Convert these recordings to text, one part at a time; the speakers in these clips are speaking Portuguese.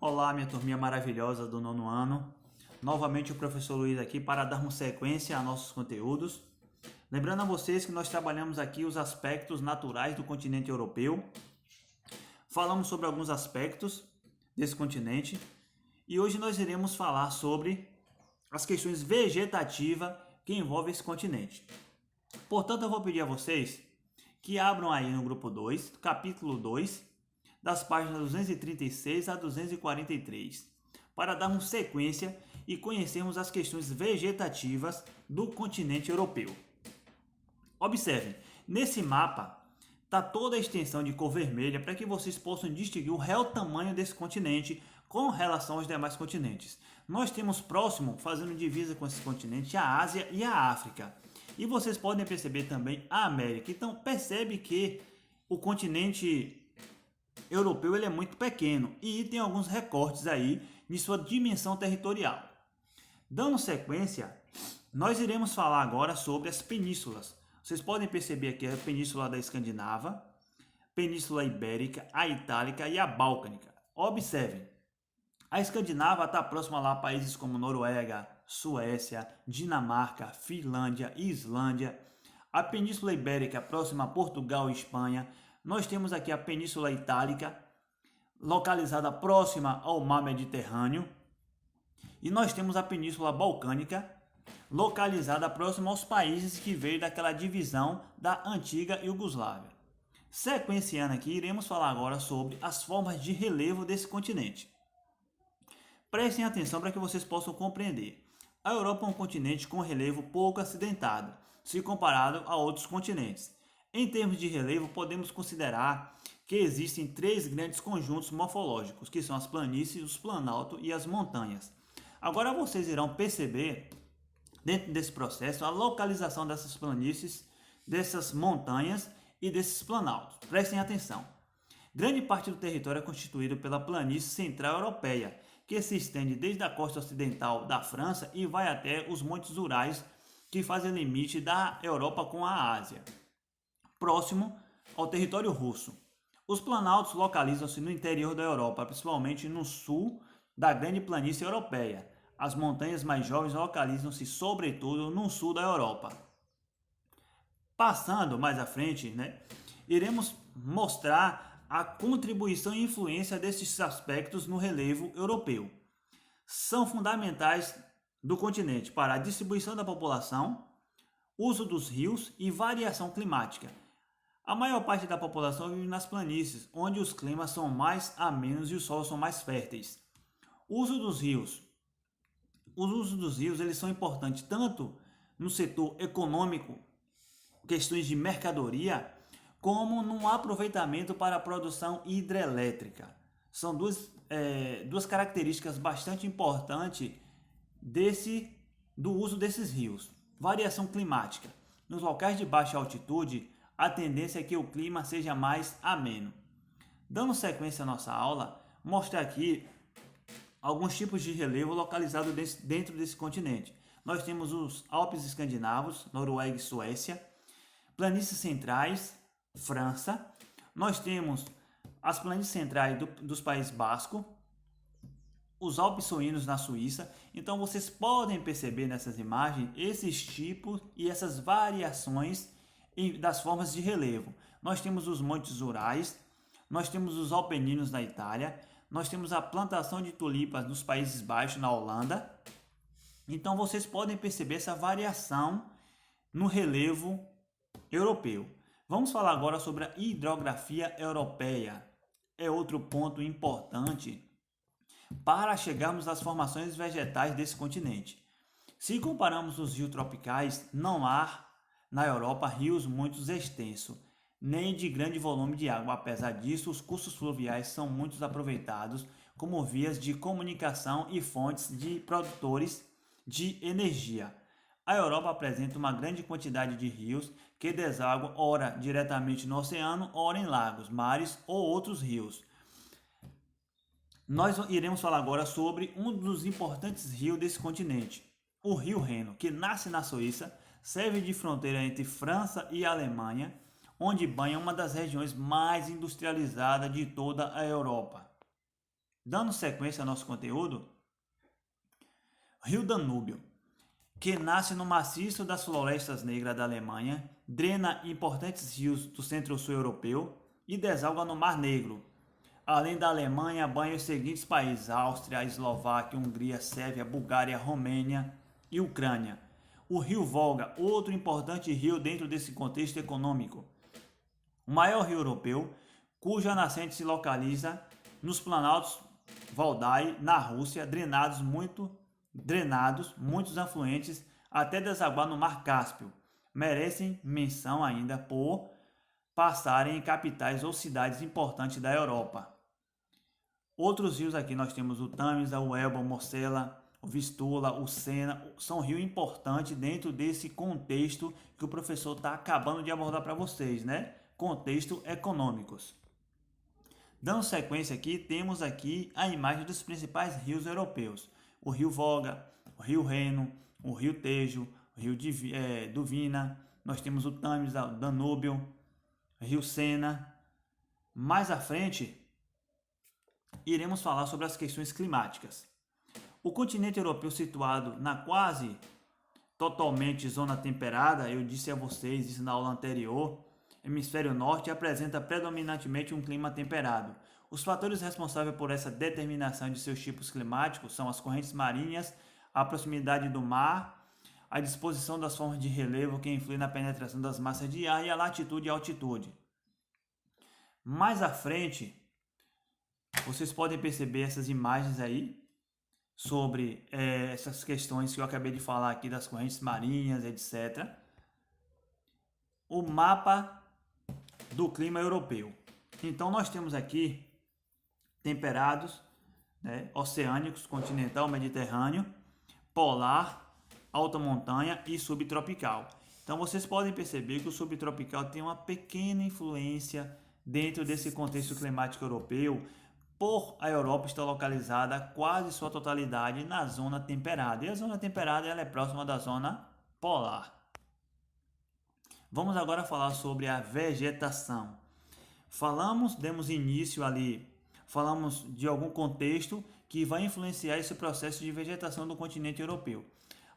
Olá, minha turminha maravilhosa do nono ano. Novamente o professor Luiz aqui para darmos sequência a nossos conteúdos. Lembrando a vocês que nós trabalhamos aqui os aspectos naturais do continente europeu. Falamos sobre alguns aspectos desse continente e hoje nós iremos falar sobre as questões vegetativas que envolvem esse continente. Portanto, eu vou pedir a vocês que abram aí no grupo 2, capítulo 2, das páginas 236 a 243, para darmos sequência e conhecermos as questões vegetativas do continente europeu. Observem, nesse mapa está toda a extensão de cor vermelha para que vocês possam distinguir o real tamanho desse continente com relação aos demais continentes. Nós temos próximo, fazendo divisa com esse continente, a Ásia e a África. E vocês podem perceber também a América. Então percebe que o continente europeu ele é muito pequeno e tem alguns recortes aí de sua dimensão territorial. Dando sequência, nós iremos falar agora sobre as penínsulas. Vocês podem perceber aqui a Península da Escandinava, Península Ibérica, a Itálica e a Balcânica. Observem, a Escandinava está próxima lá a países como Noruega, Suécia, Dinamarca, Finlândia e Islândia. A Península Ibérica próxima a Portugal e Espanha. Nós temos aqui a Península Itálica, localizada próxima ao Mar Mediterrâneo. E nós temos a Península Balcânica, localizada próxima aos países que veio daquela divisão da antiga Iugoslávia. Sequenciando aqui, iremos falar agora sobre as formas de relevo desse continente. Prestem atenção para que vocês possam compreender. A Europa é um continente com relevo pouco acidentado, se comparado a outros continentes. Em termos de relevo, podemos considerar que existem três grandes conjuntos morfológicos, que são as planícies, os planaltos e as montanhas. Agora vocês irão perceber, dentro desse processo, a localização dessas planícies, dessas montanhas e desses planaltos. Prestem atenção. Grande parte do território é constituído pela planície central europeia, que se estende desde a costa ocidental da França e vai até os Montes Urais, que fazem limite da Europa com a Ásia, próximo ao território russo. Os planaltos localizam-se no interior da Europa, principalmente no sul da grande planície europeia. As montanhas mais jovens localizam-se sobretudo no sul da Europa. Passando mais à frente, iremos mostrar a contribuição e influência desses aspectos no relevo europeu. São fundamentais do continente para a distribuição da população, uso dos rios e variação climática. A maior parte da população vive nas planícies, onde os climas são mais amenos e os solos são mais férteis. Uso dos rios. Os usos dos rios eles são importantes tanto no setor econômico, questões de mercadoria, como no aproveitamento para a produção hidrelétrica. São duas características bastante importantes do uso desses rios. Variação climática. Nos locais de baixa altitude, a tendência é que o clima seja mais ameno. Dando sequência à nossa aula, mostra aqui alguns tipos de relevo localizados dentro desse continente. Nós temos os Alpes escandinavos, Noruega e Suécia, planícies centrais, França. Nós temos as planícies centrais dos Países Bascos, os Alpes Suínos na Suíça. Então vocês podem perceber nessas imagens esses tipos e essas variações das formas de relevo. Nós temos os Montes Urais, nós temos os Apeninos na Itália, nós temos a plantação de tulipas nos Países Baixos, na Holanda. Então vocês podem perceber essa variação no relevo europeu. Vamos falar agora sobre a hidrografia europeia. É outro ponto importante para chegarmos às formações vegetais desse continente. Se comparamos os rios tropicais, não há na Europa rios muito extensos, nem de grande volume de água. Apesar disso, os cursos fluviais são muito aproveitados como vias de comunicação e fontes de produtores de energia. A Europa apresenta uma grande quantidade de rios que desaguam ora diretamente no oceano, ora em lagos, mares ou outros rios. Nós iremos falar agora sobre um dos importantes rios desse continente, o Rio Reno, que nasce na Suíça, serve de fronteira entre França e Alemanha, onde banha uma das regiões mais industrializadas de toda a Europa. Dando sequência ao nosso conteúdo, Rio Danúbio, que nasce no maciço das florestas negras da Alemanha, drena importantes rios do centro-sul europeu e deságua no Mar Negro. Além da Alemanha, banha os seguintes países: Áustria, Eslováquia, Hungria, Sérvia, Bulgária, Romênia e Ucrânia. O rio Volga, outro importante rio dentro desse contexto econômico. O maior rio europeu, cuja nascente se localiza nos planaltos Valdai, na Rússia, muitos afluentes até desaguar no Mar Cáspio. Merecem menção ainda por passarem em capitais ou cidades importantes da Europa. Outros rios aqui nós temos o Tamisa, o Elba, o Mosela, o Vistula, o Sena, são rios importantes dentro desse contexto que o professor está acabando de abordar para vocês, né? Contexto econômicos. Dando sequência aqui, temos aqui a imagem dos principais rios europeus. O rio Volga, o rio Reno, o rio Tejo, o rio Dvina, nós temos o Tamisa, o Danúbio, o rio Sena. Mais à frente, iremos falar sobre as questões climáticas. O continente europeu, situado na quase totalmente zona temperada, eu disse a vocês isso na aula anterior, hemisfério norte apresenta predominantemente um clima temperado. Os fatores responsáveis por essa determinação de seus tipos climáticos são as correntes marinhas, a proximidade do mar, a disposição das formas de relevo que influem na penetração das massas de ar e a latitude e altitude. Mais à frente, vocês podem perceber essas imagens aí sobre essas questões que eu acabei de falar aqui das correntes marinhas, etc. O mapa do clima europeu. Então nós temos aqui temperados, né, oceânicos, continental, mediterrâneo, polar, alta montanha e subtropical. Então vocês podem perceber que o subtropical tem uma pequena influência dentro desse contexto climático europeu, por a Europa estar localizada quase sua totalidade na zona temperada. E a zona temperada ela é próxima da zona polar. Vamos agora falar sobre a vegetação. Demos início ali, falamos de algum contexto que vai influenciar esse processo de vegetação do continente europeu.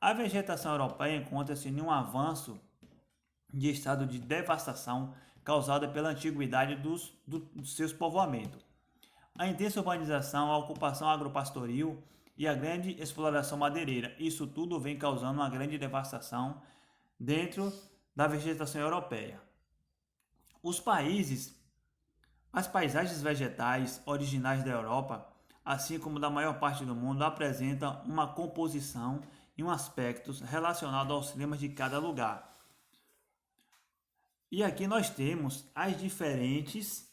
A vegetação europeia encontra-se em um avanço de estado de devastação causada pela antiguidade dos seus povoamentos. A intensa urbanização, a ocupação agropastoril e a grande exploração madeireira. Isso tudo vem causando uma grande devastação dentro da vegetação europeia. As paisagens vegetais originais da Europa, assim como da maior parte do mundo, apresentam uma composição e um aspectos relacionados aos climas de cada lugar. E aqui nós temos as diferentes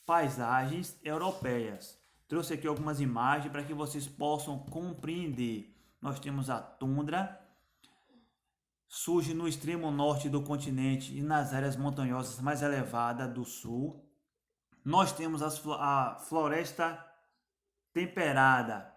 paisagens europeias. Trouxe aqui algumas imagens para que vocês possam compreender. Nós temos a tundra, surge no extremo norte do continente e nas áreas montanhosas mais elevadas do sul. Nós temos a floresta temperada.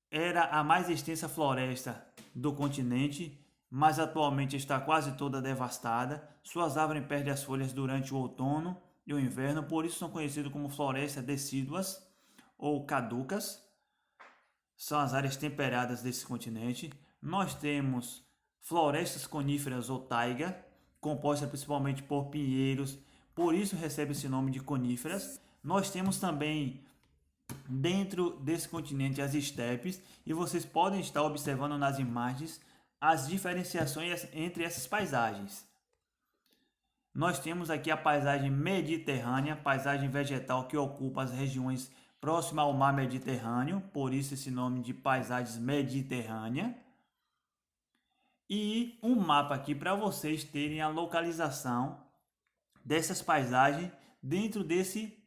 Era a mais extensa floresta do continente, mas atualmente está quase toda devastada. Suas árvores perdem as folhas durante o outono e o inverno, por isso são conhecidos como florestas decíduas ou caducas. São as áreas temperadas desse continente. Nós temos florestas coníferas ou taiga, composta principalmente por pinheiros, por isso recebe esse nome de coníferas. Nós temos também dentro desse continente as estepes, e vocês podem estar observando nas imagens as diferenciações entre essas paisagens. Nós temos aqui a paisagem mediterrânea, paisagem vegetal que ocupa as regiões próximas ao mar Mediterrâneo, por isso esse nome de paisagens mediterrânea. E um mapa aqui para vocês terem a localização dessas paisagens dentro desse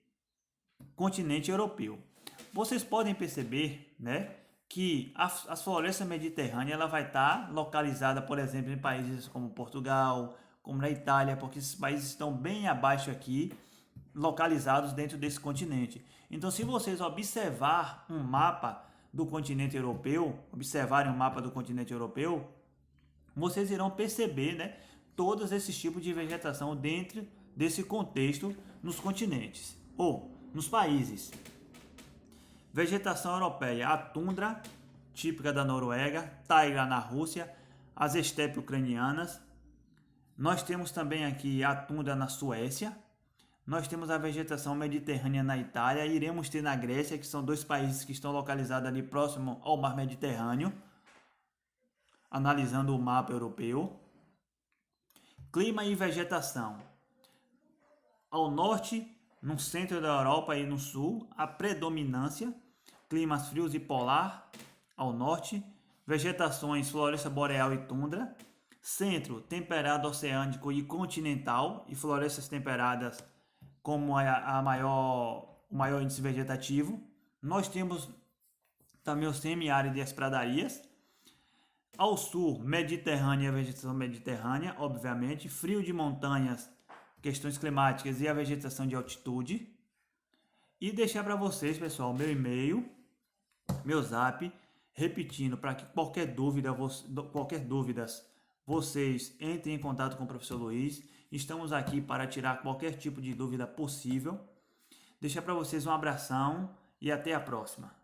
continente europeu. Vocês podem perceber, né, que as florestas mediterrâneas ela vai estar localizada, por exemplo, em países como Portugal, como na Itália, porque esses países estão bem abaixo aqui, localizados dentro desse continente. Então, se vocês observarem um mapa do continente europeu, vocês irão perceber, né, todos esses tipos de vegetação dentro desse contexto nos continentes, ou Nos países: vegetação europeia, a tundra, típica da Noruega, taiga na Rússia, as estepes ucranianas. Nós temos também aqui a tundra na Suécia. Nós temos a vegetação mediterrânea na Itália, iremos ter na Grécia, que são dois países que estão localizados ali próximo ao mar Mediterrâneo, analisando o mapa europeu. Clima e vegetação. Ao norte, no centro da Europa e no sul, a predominância, climas frios e polar, ao norte, vegetações floresta boreal e tundra. Centro, temperado oceânico e continental, e florestas temperadas como o maior índice vegetativo. Nós temos também o semiárido e as pradarias. Ao sul, Mediterrânea, vegetação mediterrânea, obviamente. Frio de montanhas, questões climáticas e a vegetação de altitude. E deixar para vocês, pessoal, meu e-mail, meu zap, repetindo, para que qualquer dúvida, vocês entrem em contato com o professor Luiz. Estamos aqui para tirar qualquer tipo de dúvida possível. Deixar para vocês um abração e até a próxima.